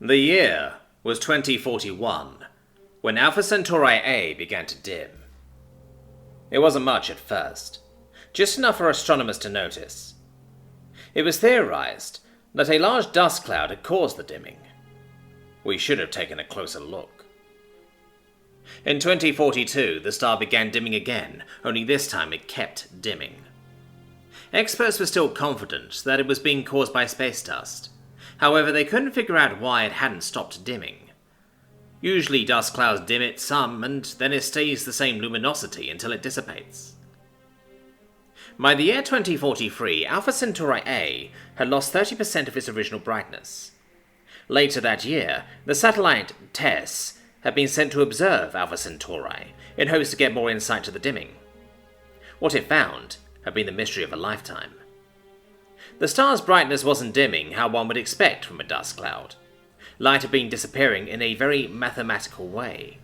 The year was 2041, when Alpha Centauri A began to dim. It wasn't much at first, just enough for astronomers to notice. It was theorized that a large dust cloud had caused the dimming. We should have taken a closer look. In 2042, the star began dimming again, only this time it kept dimming. Experts were still confident that it was being caused by space dust. However, they couldn't figure out why it hadn't stopped dimming. Usually dust clouds dim it some, and then it stays the same luminosity until it dissipates. By the year 2043, Alpha Centauri A had lost 30% of its original brightness. Later that year, the satellite TESS had been sent to observe Alpha Centauri, in hopes to get more insight to the dimming. What it found had been the mystery of a lifetime. The star's brightness wasn't dimming how one would expect from a dust cloud. Light had been disappearing in a very mathematical way.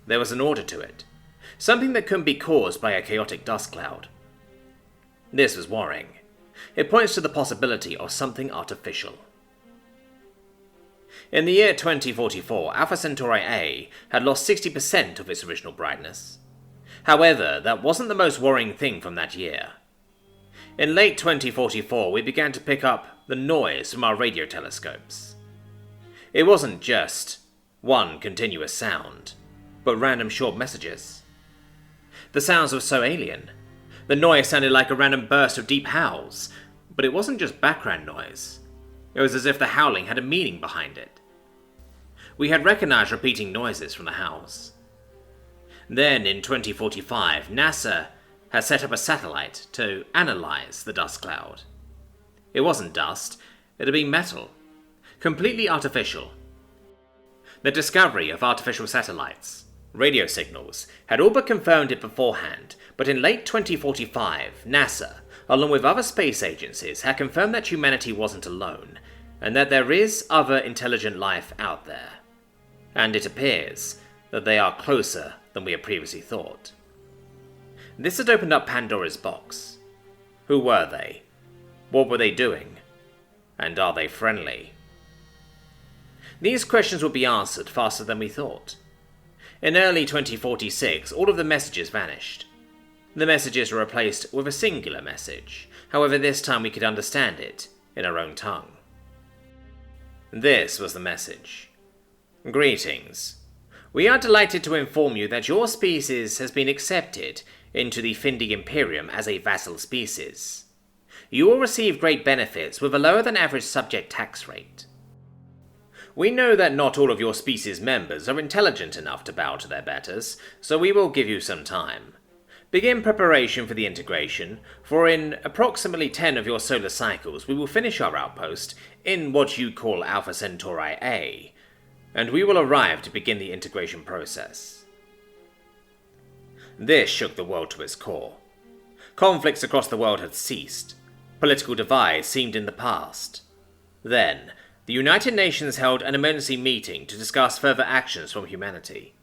There was an order to it, something that couldn't be caused by a chaotic dust cloud. This was worrying. It points to the possibility of something artificial. In the year 2044, Alpha Centauri A had lost 60% of its original brightness. However, that wasn't the most worrying thing from that year. In late 2044, we began to pick up the noise from our radio telescopes. It wasn't just one continuous sound, but random short messages. The sounds were so alien. The noise sounded like a random burst of deep howls, but it wasn't just background noise. It was as if the howling had a meaning behind it. We had recognized repeating noises from the howls. Then, in 2045, NASA had set up a satellite to analyze the dust cloud. It wasn't dust, it had been metal. Completely artificial. The discovery of artificial satellites, radio signals, had all but confirmed it beforehand, but in late 2045, NASA, along with other space agencies, had confirmed that humanity wasn't alone, and that there is other intelligent life out there. And it appears that they are closer than we had previously thought. This had opened up Pandora's box. Who were they? What were they doing? And are they friendly? These questions would be answered faster than we thought. In early 2046, all of the messages vanished. The messages were replaced with a singular message. However, this time we could understand it in our own tongue. This was the message. Greetings. We are delighted to inform you that your species has been accepted into the Findi Imperium as a vassal species. You will receive great benefits with a lower than average subject tax rate. We know that not all of your species members are intelligent enough to bow to their betters, so we will give you some time. Begin preparation for the integration, for in approximately 10 of your solar cycles we will finish our outpost in what you call Alpha Centauri A, and we will arrive to begin the integration process. This shook the world to its core. Conflicts across the world had ceased. Political divides seemed in the past. Then, the United Nations held an emergency meeting to discuss further actions from humanity.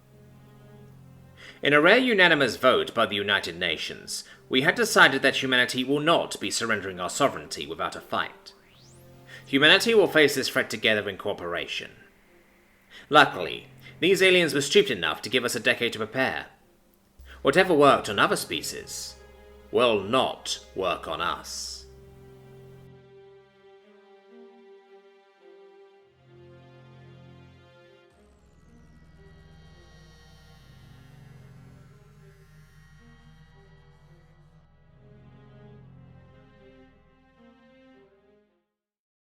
In a rare unanimous vote by the United Nations, we had decided that humanity will not be surrendering our sovereignty without a fight. Humanity will face this threat together in cooperation. Luckily, these aliens were stupid enough to give us a decade to prepare. Whatever worked on other species will not work on us.